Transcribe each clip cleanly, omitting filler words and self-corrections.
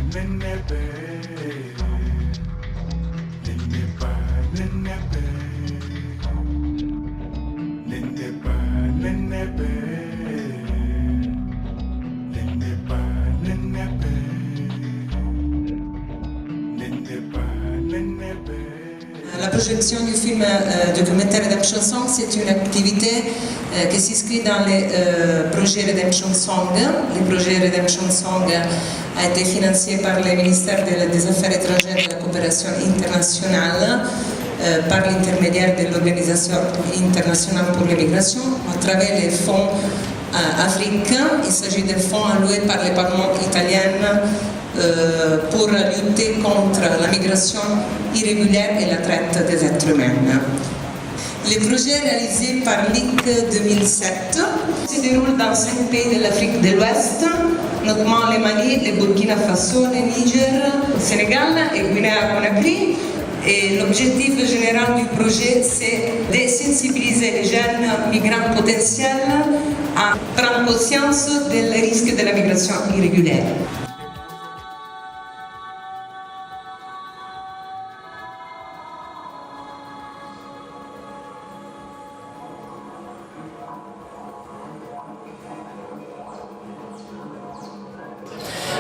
La projection du film documentaire Redemption Song, c'est une activité qui s'inscrit dans les projets Redemption Song. Le projet Redemption Song a été financé par le ministère des Affaires étrangères et de la coopération internationale par l'intermédiaire de l'Organisation internationale pour l'immigration à travers les fonds africains. Il s'agit de fonds alloués par le Parlement italien pour lutter contre la migration irrégulière et la traite des êtres humains. Le projet réalisé par l'IC 2007 se déroule dans 5 pays de l'Afrique de l'Ouest, notamment le Mali, le Burkina Faso, le Niger, le Sénégal et Guinée-Conakry. Et l'objectif général du projet, c'est de sensibiliser les jeunes migrants potentiels à prendre conscience des risques de la migration irrégulière.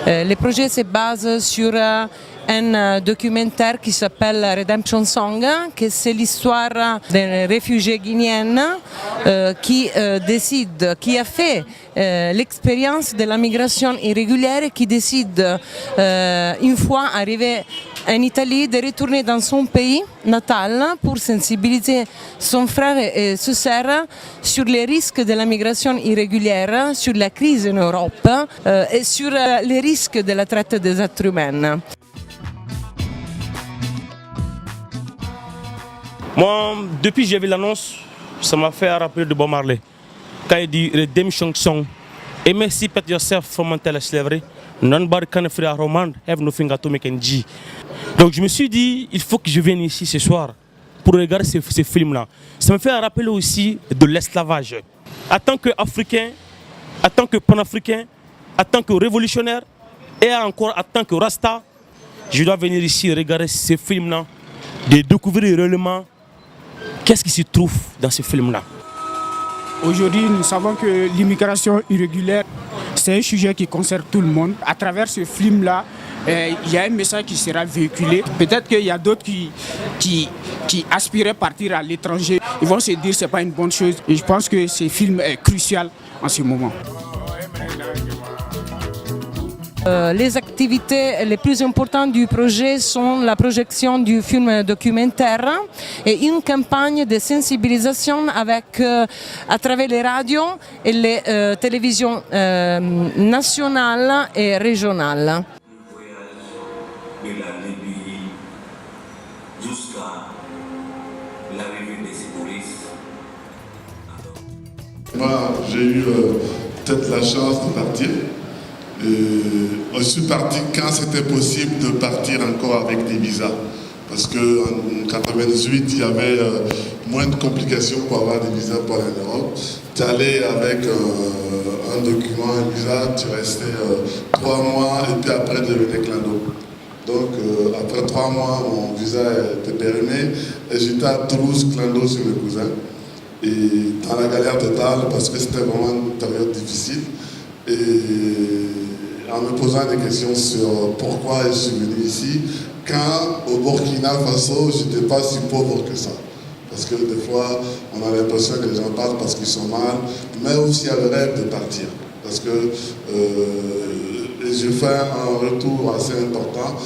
Le projet se base sur un documentaire qui s'appelle Redemption Song, que c'est l'histoire d'un réfugié guinéen qui a fait l'expérience de la migration irrégulière et qui décide, une fois arrivé en Italie, de retourner dans son pays natal pour sensibiliser son frère et ses sœurs sur les risques de la migration irrégulière, sur la crise en Europe et sur les risques de la traite des êtres humains. Moi, depuis que j'ai vu l'annonce, ça m'a fait rappeler de Bob Marley. Quand il dit Redemption Song, emancipate yourself from mental slavery, nobody can free a roman, have nothing to make and G. Donc je me suis dit, il faut que je vienne ici ce soir pour regarder ces films-là. Ça me fait rappeler aussi de l'esclavage. En tant qu'Africain, en tant que panafricain, en tant que révolutionnaire et encore en tant que Rasta, je dois venir ici regarder ces films-là, de découvrir réellement qu'est-ce qui se trouve dans ces films-là. Aujourd'hui, nous savons que l'immigration irrégulière, c'est un sujet qui concerne tout le monde. À travers ce film-là, il y a un message qui sera véhiculé. Peut-être qu'il y a d'autres qui aspiraient à partir à l'étranger. Ils vont se dire que ce n'est pas une bonne chose. Et je pense que ce film est crucial en ce moment. Les activités les plus importantes du projet sont la projection du film documentaire et une campagne de sensibilisation à travers les radios et les télévisions nationales et régionales. De la Libye jusqu'à l'arrivée des secouristes. Moi, j'ai eu peut-être la chance de partir. Je suis parti quand c'était possible de partir encore avec des visas. Parce qu'en 1998, il y avait moins de complications pour avoir des visas pour aller en Europe. Tu allais avec un document, un visa, tu restais 3 mois et puis après tu devenais clando. Donc après 3 mois, mon visa était périmé et j'étais à Toulouse, clando sur mes cousins. Et dans la galère totale parce que c'était vraiment une période difficile. Et en me posant des questions sur pourquoi je suis venu ici, quand au Burkina Faso, je n'étais pas si pauvre que ça. Parce que des fois, on a l'impression que les gens partent parce qu'ils sont mal, mais aussi il y a le rêve de partir. Parce que j'ai fait un retour assez important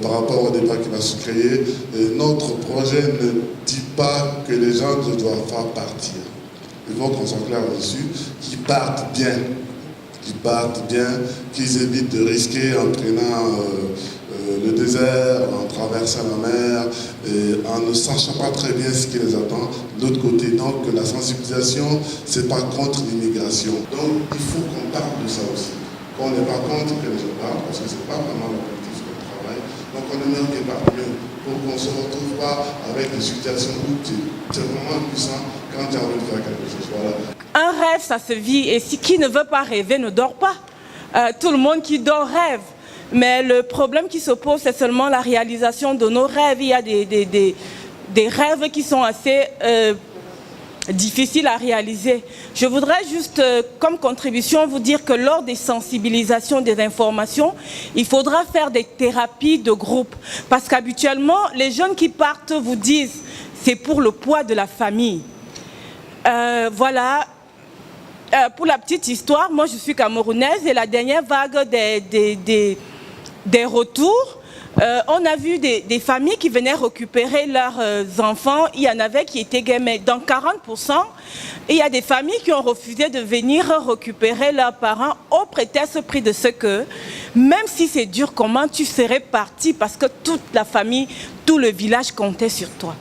par rapport au débat qui va se créer. Notre projet ne dit pas que les gens ne doivent pas partir. Il faut qu'on soit clair là-dessus, qu'ils partent bien. Qu'ils évitent de risquer en prenant le désert, en traversant la mer, et en ne sachant pas très bien ce qui les attend. De l'autre côté, donc, la sensibilisation, c'est pas contre l'immigration. Donc, il faut qu'on parle de ça aussi. Qu'on n'est pas contre que les gens parlent, parce que c'est pas vraiment l'objectif de travail. Donc, on aimerait qu'ils parlent mieux, pour qu'on ne se retrouve pas avec des situations où c'est vraiment puissant quand tu as envie de faire quelque chose. Voilà. Un rêve, ça se vit, et qui ne veut pas rêver ne dort pas. Tout le monde qui dort rêve. Mais le problème qui se pose, c'est seulement la réalisation de nos rêves. Il y a des rêves qui sont assez difficiles à réaliser. Je voudrais juste, comme contribution, vous dire que lors des sensibilisations des informations, il faudra faire des thérapies de groupe. Parce qu'habituellement, les jeunes qui partent vous disent « c'est pour le poids de la famille ». Voilà. Pour la petite histoire, moi je suis camerounaise et la dernière vague des retours, on a vu des familles qui venaient récupérer leurs enfants. Il y en avait qui étaient gays, mais dans 40%, il y a des familles qui ont refusé de venir récupérer leurs parents au prétexte pris de ce que, même si c'est dur, comment tu serais parti parce que toute la famille, tout le village comptait sur toi.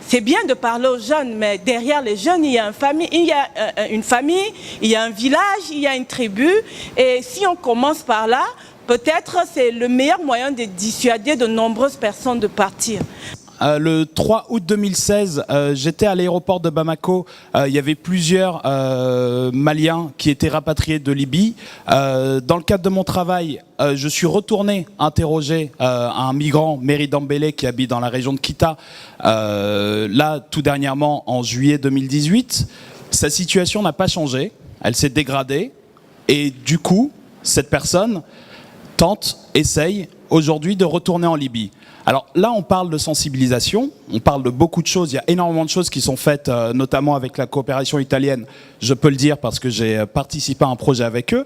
C'est bien de parler aux jeunes, mais derrière les jeunes, il y a une famille, il y a un village, il y a une tribu. Et si on commence par là, peut-être c'est le meilleur moyen de dissuader de nombreuses personnes de partir. Le 3 août 2016, j'étais à l'aéroport de Bamako. Il y avait plusieurs Maliens qui étaient rapatriés de Libye. Dans le cadre de mon travail, je suis retourné interroger un migrant, Mary Dambélé, qui habite dans la région de Kita, là tout dernièrement en juillet 2018. Sa situation n'a pas changé, elle s'est dégradée. Et du coup, cette personne essaye aujourd'hui de retourner en Libye. Alors là, on parle de sensibilisation, on parle de beaucoup de choses. Il y a énormément de choses qui sont faites, notamment avec la coopération italienne. Je peux le dire parce que j'ai participé à un projet avec eux.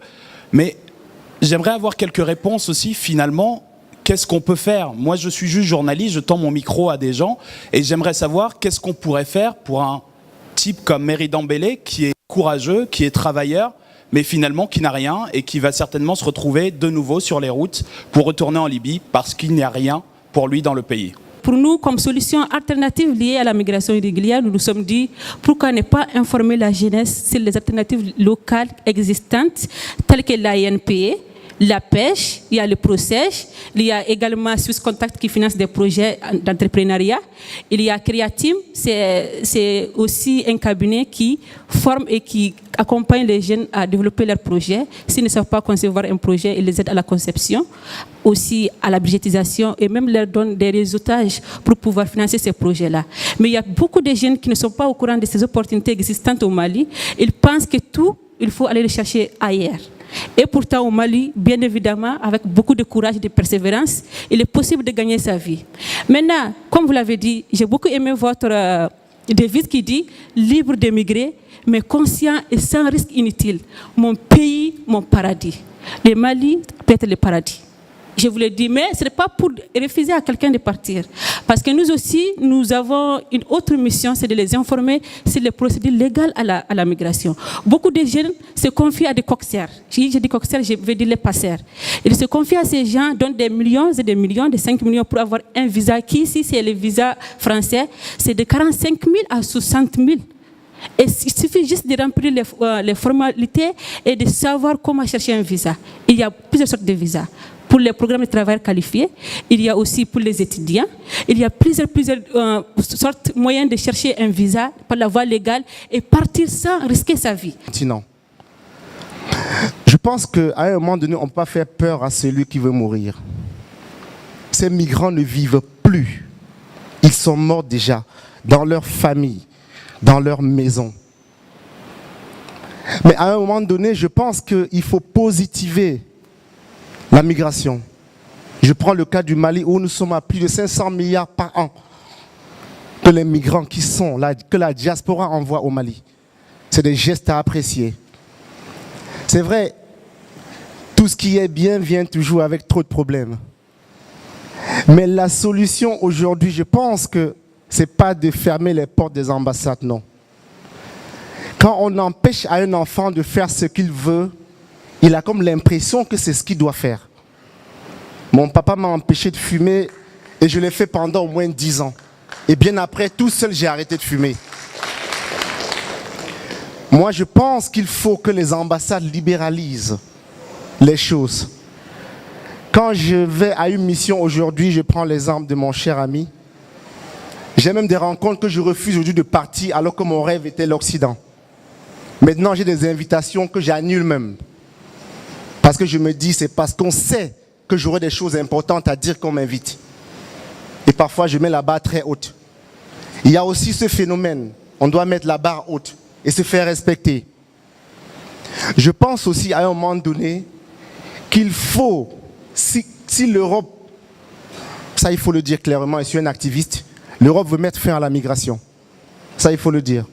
Mais j'aimerais avoir quelques réponses aussi, finalement. Qu'est-ce qu'on peut faire? Moi, je suis juste journaliste, je tends mon micro à des gens et j'aimerais savoir qu'est-ce qu'on pourrait faire pour un type comme Mary Dambélé, qui est courageux, qui est travailleur, mais finalement qui n'a rien et qui va certainement se retrouver de nouveau sur les routes pour retourner en Libye parce qu'il n'y a rien pour lui dans le pays. Pour nous, comme solution alternative liée à la migration irrégulière, nous nous sommes dit pourquoi ne pas informer la jeunesse sur les alternatives locales existantes telles que l'ANPE, la pêche, il y a le ProSèche, il y a également Swiss Contact qui finance des projets d'entrepreneuriat, il y a Creatim, c'est aussi un cabinet qui forme et qui accompagne les jeunes à développer leurs projets. S'ils ne savent pas concevoir un projet, ils les aident à la conception, aussi à la budgétisation et même leur donnent des réseautages pour pouvoir financer ces projets-là. Mais il y a beaucoup de jeunes qui ne sont pas au courant de ces opportunités existantes au Mali. Ils pensent que tout, il faut aller le chercher ailleurs. Et pourtant au Mali, bien évidemment, avec beaucoup de courage et de persévérance, il est possible de gagner sa vie. Maintenant, comme vous l'avez dit, j'ai beaucoup aimé votre devise qui dit « libre d'émigrer, mais conscient et sans risque inutile. Mon pays, mon paradis. » Le Mali peut être le paradis. Je vous le dis, mais ce n'est pas pour refuser à quelqu'un de partir. Parce que nous aussi, nous avons une autre mission, c'est de les informer sur les procédures légales à la migration. Beaucoup de jeunes se confient à des coxers. Si je dis coxers, je vais dire les passeurs. Ils se confient à ces gens, donnent des millions et des millions, de 5 millions pour avoir un visa qui, ici, c'est le visa français, c'est de 45 000 à 60 000. Et il suffit juste de remplir les formalités et de savoir comment chercher un visa. Il y a plusieurs sortes de visas. Pour les programmes de travail qualifiés, il y a aussi pour les étudiants. Il y a plusieurs sortes de moyens de chercher un visa par la voie légale et partir sans risquer sa vie. Sinon, je pense qu'à un moment donné, on ne peut pas faire peur à celui qui veut mourir. Ces migrants ne vivent plus. Ils sont morts déjà dans leur famille, dans leur maison. Mais à un moment donné, je pense qu'il faut positiver la migration. Je prends le cas du Mali où nous sommes à plus de 500 milliards par an que les migrants que la diaspora envoie au Mali. C'est des gestes à apprécier. C'est vrai, tout ce qui est bien vient toujours avec trop de problèmes. Mais la solution aujourd'hui, je pense que ce n'est pas de fermer les portes des ambassades, non. Quand on empêche à un enfant de faire ce qu'il veut, il a comme l'impression que c'est ce qu'il doit faire. Mon papa m'a empêché de fumer et je l'ai fait pendant au moins 10 ans. Et bien après, tout seul, j'ai arrêté de fumer. Moi, je pense qu'il faut que les ambassades libéralisent les choses. Quand je vais à une mission aujourd'hui, je prends l'exemple de mon cher ami. J'ai même des rencontres que je refuse aujourd'hui de partir alors que mon rêve était l'Occident. Maintenant, j'ai des invitations que j'annule même. Parce que je me dis, c'est parce qu'on sait que j'aurai des choses importantes à dire qu'on m'invite. Et parfois, je mets la barre très haute. Il y a aussi ce phénomène, on doit mettre la barre haute et se faire respecter. Je pense aussi à un moment donné qu'il faut, si l'Europe, ça il faut le dire clairement, et je suis un activiste, l'Europe veut mettre fin à la migration. Ça il faut le dire.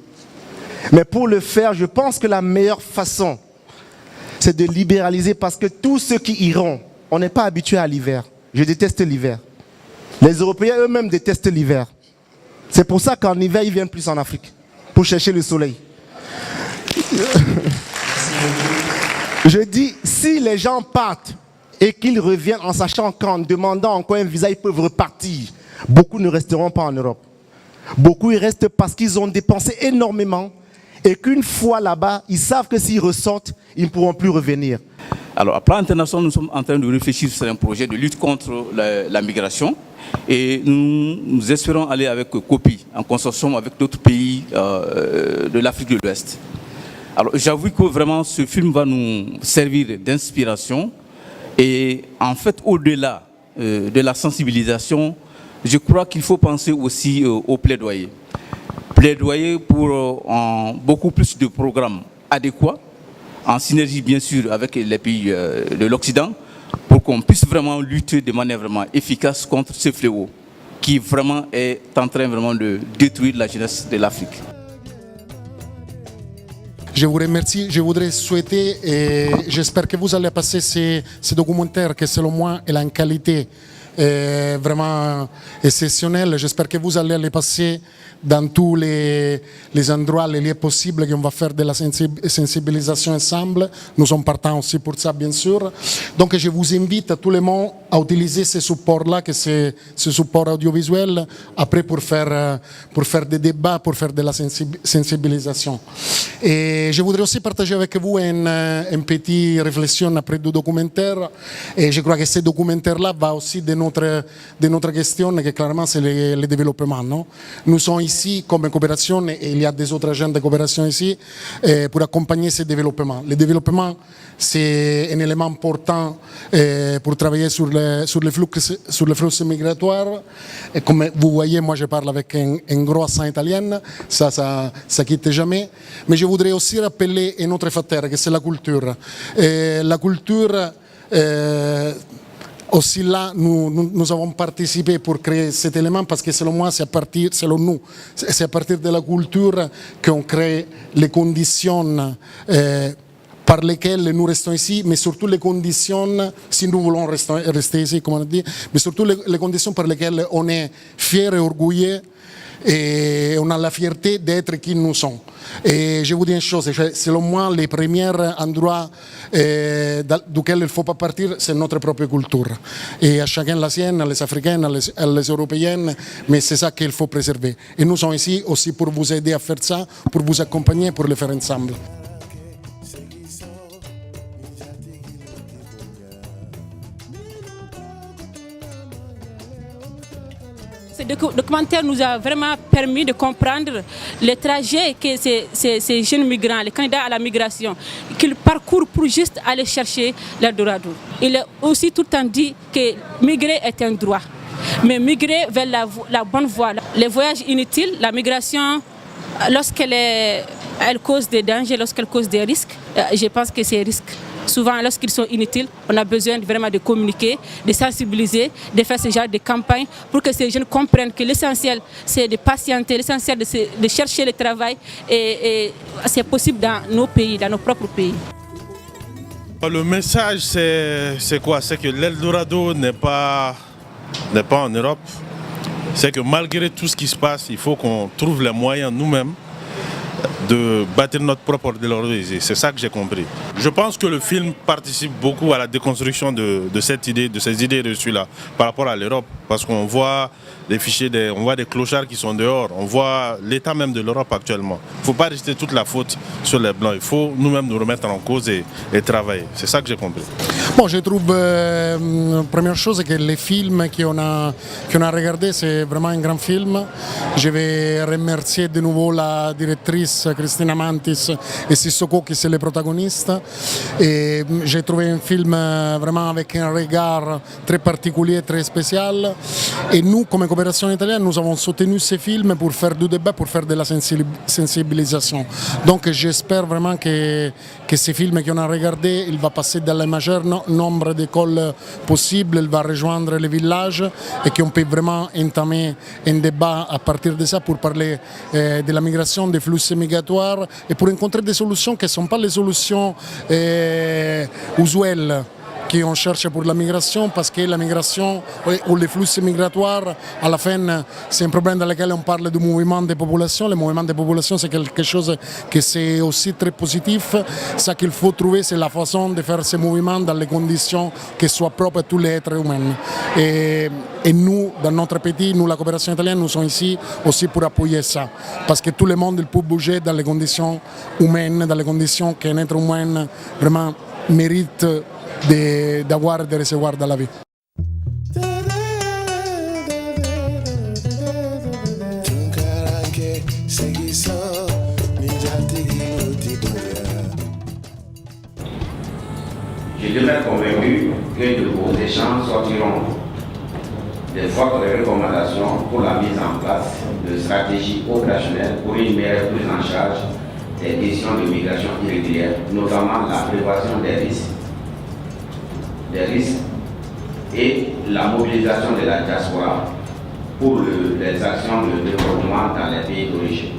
Mais pour le faire, je pense que la meilleure façon, c'est de libéraliser parce que tous ceux qui iront, on n'est pas habitué à l'hiver. Je déteste l'hiver. Les Européens eux-mêmes détestent l'hiver. C'est pour ça qu'en hiver, ils viennent plus en Afrique, pour chercher le soleil. Je dis, si les gens partent et qu'ils reviennent en sachant qu'en demandant encore un visa, ils peuvent repartir, beaucoup ne resteront pas en Europe. Beaucoup y restent parce qu'ils ont dépensé énormément et qu'une fois là-bas, ils savent que s'ils ressortent, ils ne pourront plus revenir. Alors, à plan international, nous sommes en train de réfléchir sur un projet de lutte contre la migration et nous espérons aller avec COPI, en consortium avec d'autres pays de l'Afrique de l'Ouest. Alors, j'avoue que vraiment ce film va nous servir d'inspiration et en fait, au-delà de la sensibilisation, je crois qu'il faut penser aussi au plaidoyer. Plaidoyer pour beaucoup plus de programmes adéquats, en synergie bien sûr avec les pays de l'Occident, pour qu'on puisse vraiment lutter de manière vraiment efficace contre ce fléau qui vraiment est en train vraiment de détruire la jeunesse de l'Afrique. Je vous remercie, je voudrais souhaiter et j'espère que vous allez passer ce documentaire qui selon moi est une qualité vraiment exceptionnelle. J'espère que vous allez les passer dans tous les endroits, les lieux possibles, qu'on va faire de la sensibilisation ensemble. Nous sommes partants aussi pour ça, bien sûr. Donc, je vous invite à tout le monde à utiliser ce support-là, que c'est ce support audiovisuel, après pour faire des débats, pour faire de la sensibilisation. Et je voudrais aussi partager avec vous une petite réflexion après le documentaire. Et je crois que ce documentaire-là va aussi de notre question, que clairement c'est le développement. Non? Nous sommes ici comme coopération, et il y a des autres agents de coopération ici, pour accompagner ce développement. Le développement, c'est un élément important pour travailler sur le flux migratoire. Et comme vous voyez, moi je parle avec un gros accent italien, ça quitte jamais. Mais je voudrais aussi rappeler un autre facteur, que c'est la culture. La culture, aussi là, nous avons participé pour créer cet élément parce que selon moi, c'est à partir de la culture qu'on crée les conditions par lesquelles nous restons ici, mais surtout les conditions, si nous voulons rester ici, comme on a dit, mais surtout les conditions par lesquelles on est fier et orgueilleux et on a la fierté d'être qui nous sommes. Et je vous dis une chose, selon moi, les premiers endroits duquel il ne faut pas partir, c'est notre propre culture. Et à chacun la sienne, les Africaines, les Européennes, mais c'est ça qu'il faut préserver. Et nous sommes ici aussi pour vous aider à faire ça, pour vous accompagner, pour le faire ensemble. Ce documentaire nous a vraiment permis de comprendre les trajets que ces jeunes migrants, les candidats à la migration, qu'ils parcourent pour juste aller chercher l'Eldorado. Il est aussi tout le temps dit que migrer est un droit, mais migrer vers la bonne voie. Les voyages inutiles, la migration, lorsqu'elle cause des dangers, lorsqu'elle cause des risques, je pense que ces risques, souvent lorsqu'ils sont inutiles, on a besoin vraiment de communiquer, de sensibiliser, de faire ce genre de campagne pour que ces jeunes comprennent que l'essentiel c'est de patienter, l'essentiel de chercher le travail et c'est possible dans nos pays, dans nos propres pays. Le message c'est quoi? C'est que l'Eldorado n'est pas en Europe. C'est que malgré tout ce qui se passe, il faut qu'on trouve les moyens nous-mêmes de bâtir notre propre Eldorado. C'est ça que j'ai compris. Je pense que le film participe beaucoup à la déconstruction de cette idée, de ces idées reçues-là par rapport à l'Europe. Parce qu'on voit les fichiers, on voit des clochards qui sont dehors, on voit l'état même de l'Europe actuellement. Il ne faut pas rester toute la faute sur les Blancs, il faut nous-mêmes nous remettre en cause et travailler. C'est ça que j'ai compris. Bon, je trouve, première chose, que les films qu'on a regardés, c'est vraiment un grand film. Je vais remercier de nouveau la directrice Cristina Mantis et Sissoko qui sont les protagonistes. Et j'ai trouvé un film vraiment avec un regard très particulier, très spécial. Et nous, comme coopération italienne, nous avons soutenu ces films pour faire du débat, pour faire de la sensibilisation. Donc j'espère vraiment que ces films qu'on a regardés, il va passer dans le majeur nombre d'écoles possibles, il va rejoindre les villages et qu'on peut vraiment entamer un débat à partir de ça pour parler de la migration, des flux migratoires et pour rencontrer des solutions qui ne sont pas les solutions usuelles qu'on cherche pour la migration, parce que la migration ou les flux migratoires, à la fin, c'est un problème dans lequel on parle du mouvement des populations. Le mouvement des populations, c'est quelque chose qui c'est aussi très positif. Ce qu'il faut trouver, c'est la façon de faire ce mouvement dans les conditions qui soient propres à tous les êtres humains. Et nous, dans notre pays, nous, la coopération italienne, nous sommes ici aussi pour appuyer ça. Parce que tout le monde peut bouger dans les conditions humaines, dans les conditions qu'un être humain vraiment mérite d'avoir et de recevoir dans la vie. Je demeure convaincu que de vos échanges sortiront des fortes recommandations pour la mise en place de stratégies opérationnelles pour une meilleure prise en charge des questions de migration irrégulière, notamment la prévention des risques et la mobilisation de la diaspora pour les actions de développement dans les pays d'origine.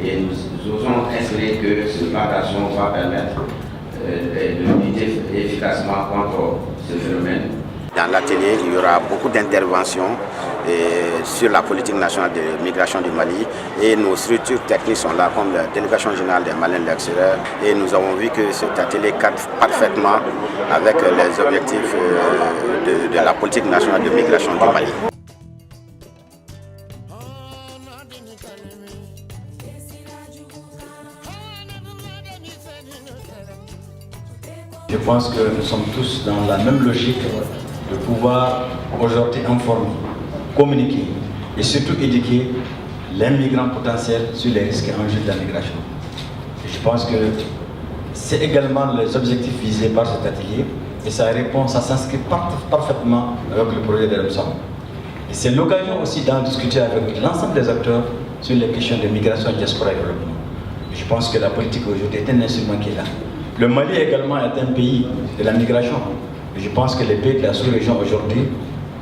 Et nous osons espérer que ce plan d'action va permettre de lutter efficacement contre ce phénomène. Dans l'atelier, il y aura beaucoup d'interventions sur la politique nationale de migration du Mali et nos structures techniques sont là comme la délégation générale des Maliens de l'extérieur et nous avons vu que cet atelier cadre parfaitement avec les objectifs de la politique nationale de migration du Mali. Je pense que nous sommes tous dans la même logique de pouvoir aujourd'hui informer, communiquer et surtout éduquer les migrants potentiels sur les risques et enjeux de la migration. Et je pense que c'est également les objectifs visés par cet atelier et ça s'inscrit parfaitement avec le projet de l'EMSOM. Et c'est l'occasion aussi d'en discuter avec l'ensemble des acteurs sur les questions de migration, diaspora et développement. Et je pense que la politique aujourd'hui est un instrument qui est là. Le Mali également est un pays de la migration. Et je pense que les pays de la sous-région aujourd'hui,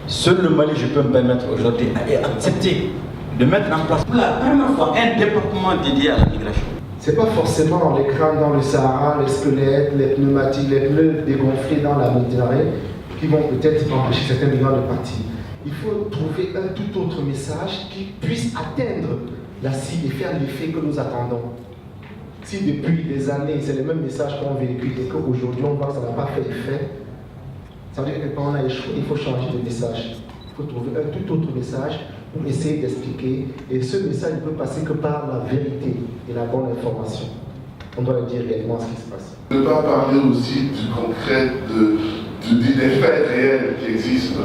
seul le Mali, je peux me permettre aujourd'hui, a accepté de mettre en place pour la première fois un département dédié à la migration. Ce n'est pas forcément les crânes dans le Sahara, les squelettes, les pneumatiques, les pneus dégonflés dans la Méditerranée qui vont peut-être empêcher certains migrants de partir. Il faut trouver un tout autre message qui puisse atteindre la cible et faire l'effet que nous attendons. Si depuis des années, c'est le même message qu'on véhicule et qu'aujourd'hui on voit que ça n'a pas fait effet, ça veut dire que quand on a échoué, il faut changer de message. Il faut trouver un tout autre message pour essayer d'expliquer. Et ce message ne peut passer que par la vérité et la bonne information. On doit dire réellement ce qui se passe. Ne pas parler aussi du concret, des faits réels qui existent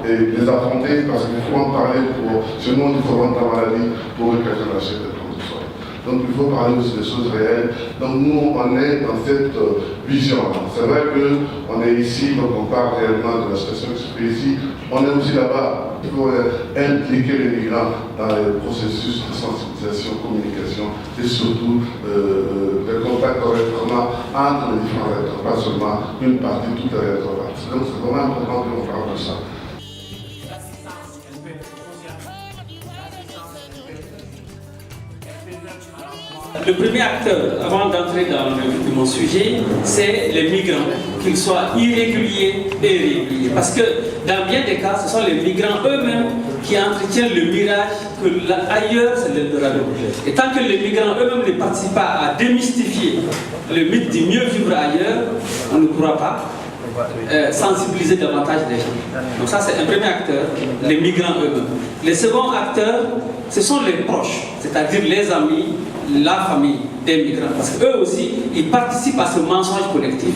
et les affronter parce qu'il faut en parler pour, sinon il faut rendre la maladie pour que quelqu'un achète des produits. Donc il faut parler aussi des choses réelles. Donc nous, on est dans cette vision. C'est vrai qu'on est ici, donc on parle réellement de la situation qui se fait ici. On est aussi là-bas. Il faut impliquer les migrants dans les processus de sensibilisation, communication et surtout le contact correctement entre les différents êtres, pas seulement une partie, tout les êtres. Donc c'est vraiment important qu'on parle de ça. Le premier acteur, avant d'entrer dans le vif de mon sujet, c'est les migrants, qu'ils soient irréguliers et réguliers. Parce que dans bien des cas, ce sont les migrants eux-mêmes qui entretiennent le mirage que ailleurs c'est l'Eldorado. Et tant que les migrants eux-mêmes ne participent pas à démystifier le mythe du mieux vivre ailleurs, on ne pourra pas sensibiliser davantage les gens. Donc ça c'est un premier acteur, les migrants eux-mêmes. Les seconds acteurs, ce sont les proches, c'est-à-dire les amis, la famille des migrants, parce qu'eux aussi, ils participent à ce mensonge collectif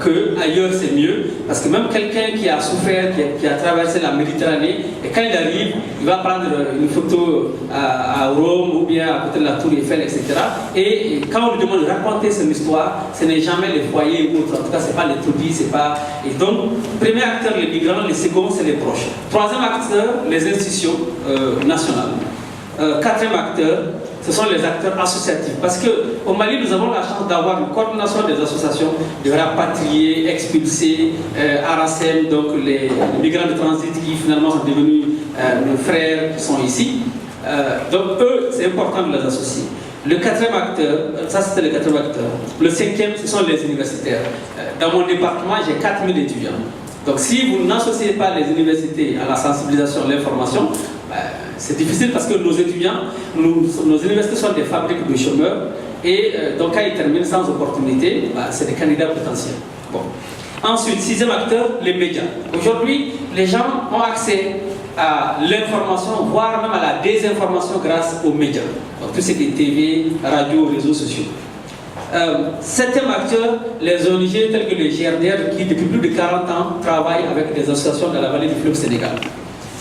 qu'ailleurs c'est mieux, parce que même quelqu'un qui a souffert, qui a traversé la Méditerranée, et quand il arrive, il va prendre une photo à Rome ou bien à côté de la Tour Eiffel, etc. Et quand on lui demande de raconter son histoire, ce n'est jamais les foyers ou autres, en tout cas, ce n'est pas les taudis, c'est pas... Et donc, premier acteur, les migrants, le second, c'est les proches. Troisième acteur, les institutions nationales. Quatrième acteur, ce sont les acteurs associatifs. Parce qu'au Mali, nous avons la chance d'avoir une coordination des associations de rapatriés, expulsés, ARASEM, donc les migrants de transit qui finalement sont devenus nos frères qui sont ici. Donc eux, c'est important de les associer. Le quatrième acteur, ça c'était le quatrième acteur. Le cinquième, ce sont les universitaires. Dans mon département, j'ai 4000 étudiants. Donc si vous n'associez pas les universités à la sensibilisation, à l'information, c'est difficile parce que nos étudiants, nos universités sont des fabriques de chômeurs et donc quand ils terminent sans opportunité, c'est des candidats potentiels. Bon. Ensuite, sixième acteur, les médias. Aujourd'hui, les gens ont accès à l'information, voire même à la désinformation grâce aux médias. Donc tout ce qui est TV, radio, réseaux sociaux. Septième acteur, les ONG telles que les GRDR qui depuis plus de 40 ans travaillent avec des associations de la vallée du fleuve Sénégal.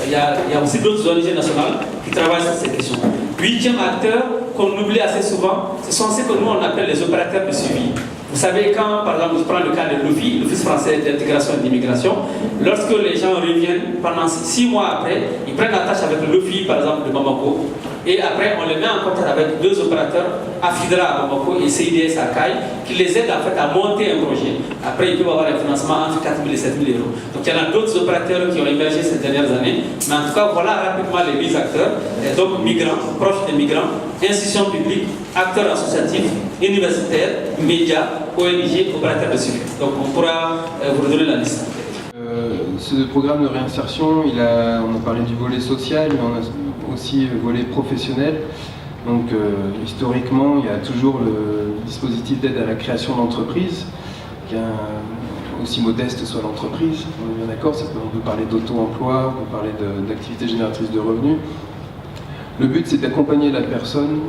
Il y a aussi d'autres ONG nationales qui travaillent sur ces questions. Huitième acteur, qu'on oublie assez souvent, ce sont ceux que nous on appelle les opérateurs de suivi. Vous savez, quand par exemple, je prends le cas de l'OFI, l'Office français d'intégration et d'immigration, lorsque les gens reviennent pendant 6 mois après, ils prennent la tâche avec l'OFI par exemple de Bamako, et après on les met en contact avec 2 opérateurs, AFIDRA à Bamako et CIDS à Caille, qui les aident en fait à monter un projet. Après ils peuvent avoir un financement entre 4 000 et 7 000 euros. Donc il y en a d'autres opérateurs qui ont émergé ces dernières années, mais en tout cas voilà rapidement les 8 acteurs, et donc migrants, proches des migrants, institutions publiques, acteurs associatifs, universitaires, médias, ONG, opérateurs de suivi. Donc on pourra vous redonner la liste. Ce programme de réinsertion, on a parlé du volet social, mais on a aussi le volet professionnel. Donc historiquement, il y a toujours le dispositif d'aide à la création d'entreprises, aussi modeste soit l'entreprise, on est bien d'accord, on peut parler d'auto-emploi, on peut parler d'activités génératrices de revenus. Le but, c'est d'accompagner la personne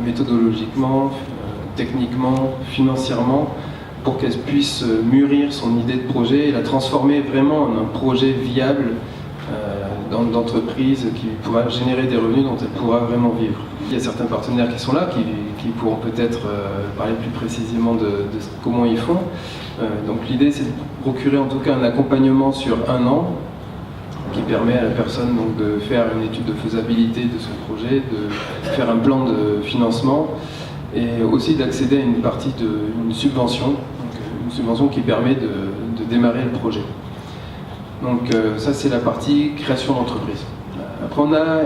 méthodologiquement, techniquement, financièrement, pour qu'elle puisse mûrir son idée de projet et la transformer vraiment en un projet viable d'entreprise qui pourra générer des revenus dont elle pourra vraiment vivre. Il y a certains partenaires qui sont là, qui pourront peut-être parler plus précisément de comment ils font. Donc l'idée, c'est de procurer en tout cas un accompagnement sur 1 an, qui permet à la personne donc, de faire une étude de faisabilité de son projet, de faire un plan de financement et aussi d'accéder à une partie d'une subvention, donc une subvention qui permet de démarrer le projet. Donc ça c'est la partie création d'entreprise. Après on a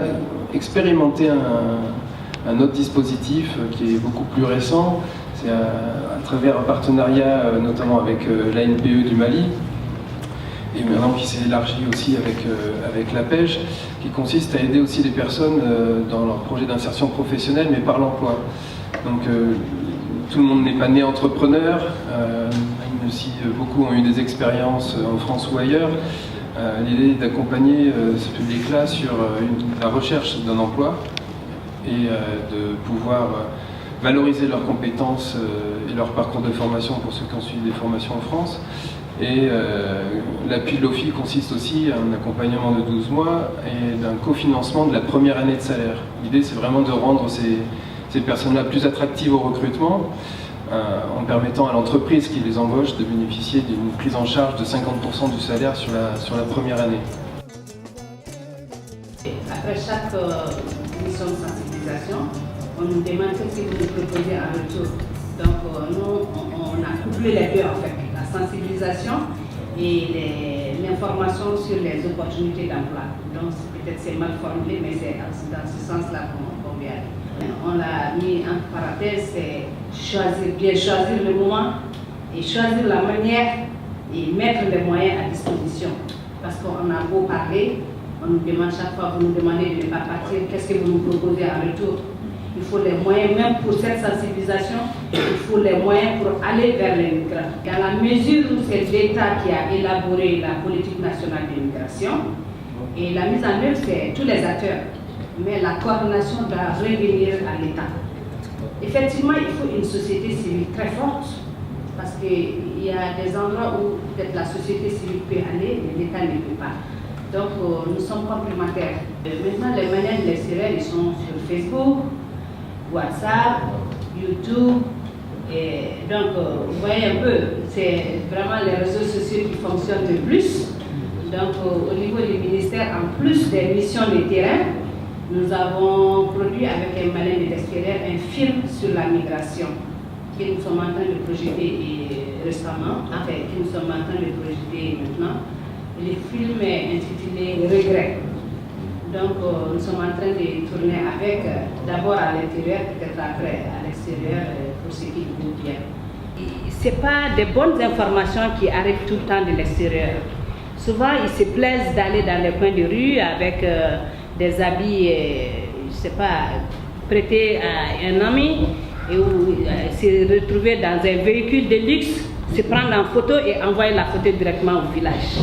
expérimenté un autre dispositif qui est beaucoup plus récent, c'est à travers un partenariat notamment avec l'ANPE du Mali, et maintenant qui s'est élargi aussi avec la pêche, qui consiste à aider aussi les personnes dans leur projet d'insertion professionnelle, mais par l'emploi. Donc tout le monde n'est pas né entrepreneur, même si beaucoup ont eu des expériences en France ou ailleurs. L'idée est d'accompagner ce public-là sur la recherche d'un emploi et de pouvoir valoriser leurs compétences et leur parcours de formation pour ceux qui ont suivi des formations en France. Et l'appui de l'OFI consiste aussi à un accompagnement de 12 mois et d'un cofinancement de la première année de salaire. L'idée, c'est vraiment de rendre ces personnes-là plus attractives au recrutement en permettant à l'entreprise qui les embauche de bénéficier d'une prise en charge de 50% du salaire sur la première année. Après chaque mission de sensibilisation, on nous demande ce que vous nous proposez en retour. Donc nous, on a couplé les deux en fait, la sensibilisation et l'information sur les opportunités d'emploi. Donc peut-être c'est mal formulé, mais c'est dans ce sens-là qu'on vient. On l'a mis en parenthèse, c'est bien choisir le moment et choisir la manière et mettre les moyens à disposition. Parce qu'on a beau parler, on nous demande chaque fois, vous nous demandez de ne pas partir, qu'est-ce que vous nous proposez en retour? Il faut les moyens, même pour cette sensibilisation, il faut les moyens pour aller vers les migrants. Dans la mesure où c'est l'État qui a élaboré la politique nationale d'immigration, et la mise en œuvre, c'est tous les acteurs, mais la coordination doit revenir à l'État. Effectivement, il faut une société civile très forte, parce que il y a des endroits où peut-être la société civile peut aller, mais l'État ne peut pas. Donc nous sommes complémentaires. Maintenant, les Maliens de l'extérieur, ils sont sur Facebook, WhatsApp, YouTube. Et donc, vous voyez un peu, c'est vraiment les réseaux sociaux qui fonctionnent le plus. Donc, au niveau du ministère, en plus des missions de terrain, nous avons produit avec un Malien de l'extérieur un film sur la migration que nous sommes en train de projeter récemment, enfin, que nous sommes en train de projeter maintenant. Le film est intitulé Regret. Donc, nous sommes en train de tourner avec, d'abord à l'intérieur, peut-être après à l'extérieur, pour ce qui nous vient. Ce n'est pas des bonnes informations qui arrivent tout le temps de l'extérieur. Souvent, ils se plaisent d'aller dans les coins de rue avec des habits, je ne sais pas, prêtés à un ami, et où se retrouver dans un véhicule de luxe, se prendre en photo et envoyer la photo directement au village.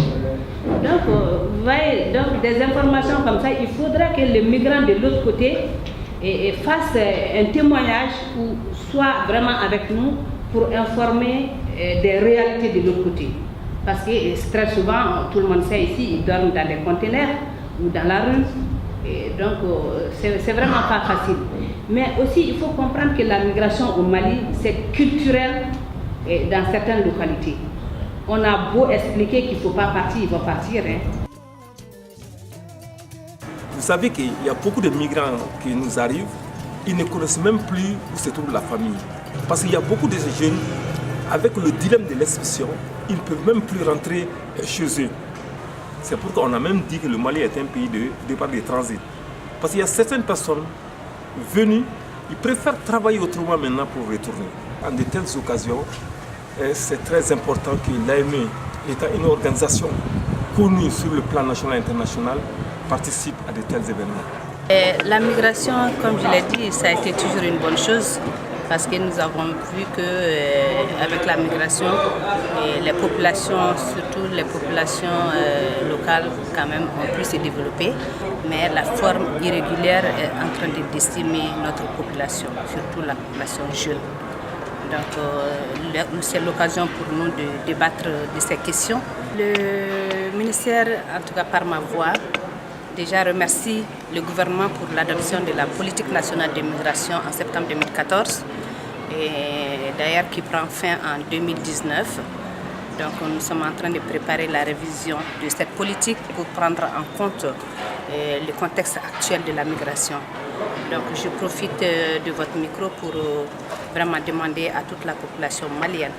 Donc, vous voyez, donc des informations comme ça, il faudra que les migrants de l'autre côté fassent un témoignage ou soient vraiment avec nous pour informer des réalités de l'autre côté. Parce que très souvent, tout le monde sait ici, ils dorment dans des conteneurs ou dans la rue. Et donc, c'est vraiment pas facile. Mais aussi, il faut comprendre que la migration au Mali, c'est culturel dans certaines localités. On a beau expliquer qu'il ne faut pas partir, ils vont partir. Hein. Vous savez qu'il y a beaucoup de migrants qui nous arrivent, ils ne connaissent même plus où se trouve la famille. Parce qu'il y a beaucoup de jeunes, avec le dilemme de l'expulsion, ils ne peuvent même plus rentrer chez eux. C'est pourquoi on a même dit que le Mali est un pays de départ de transit. Parce qu'il y a certaines personnes venues, ils préfèrent travailler autrement maintenant pour retourner. En de telles occasions, c'est très important que l'AME, l'État, une organisation connue sur le plan national et international, participe à de tels événements. La migration, comme je l'ai dit, ça a été toujours une bonne chose parce que nous avons vu qu'avec la migration, les populations, surtout les populations locales, quand même, ont pu se développer. Mais la forme irrégulière est en train de décimer notre population, surtout la population jeune. Donc, c'est l'occasion pour nous de débattre de ces questions. Le ministère, en tout cas par ma voix, déjà remercie le gouvernement pour l'adoption de la politique nationale de migration en septembre 2014 et d'ailleurs qui prend fin en 2019. Donc nous sommes en train de préparer la révision de cette politique pour prendre en compte le contexte actuel de la migration. Donc je profite de votre micro pour vraiment demander à toute la population malienne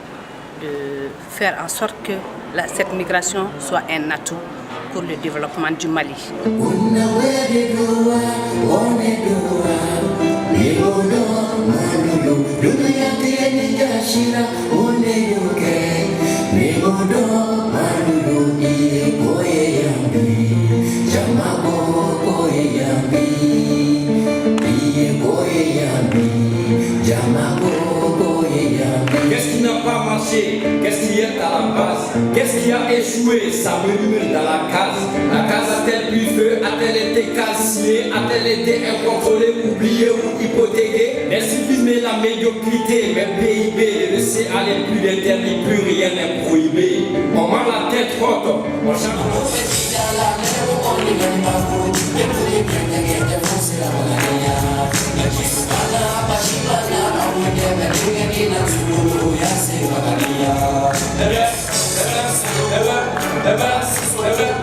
de faire en sorte que cette migration soit un atout pour le développement du Mali. Qu'est-ce qui n'a pas marché? Qu'est-ce qui est à la base? Qu'est-ce qui a échoué? Ça me murmure dans la case. La case a-t-elle pris feu? A-t-elle été calcinée? A-t-elle été incontrôlée, oubliée ou hypothéquée? Les civismes, la médiocrité, mais PIB, le laisser aller, plus d'interdit, plus rien n'est prohibé. On m'a la tête haute, on change. Ebe,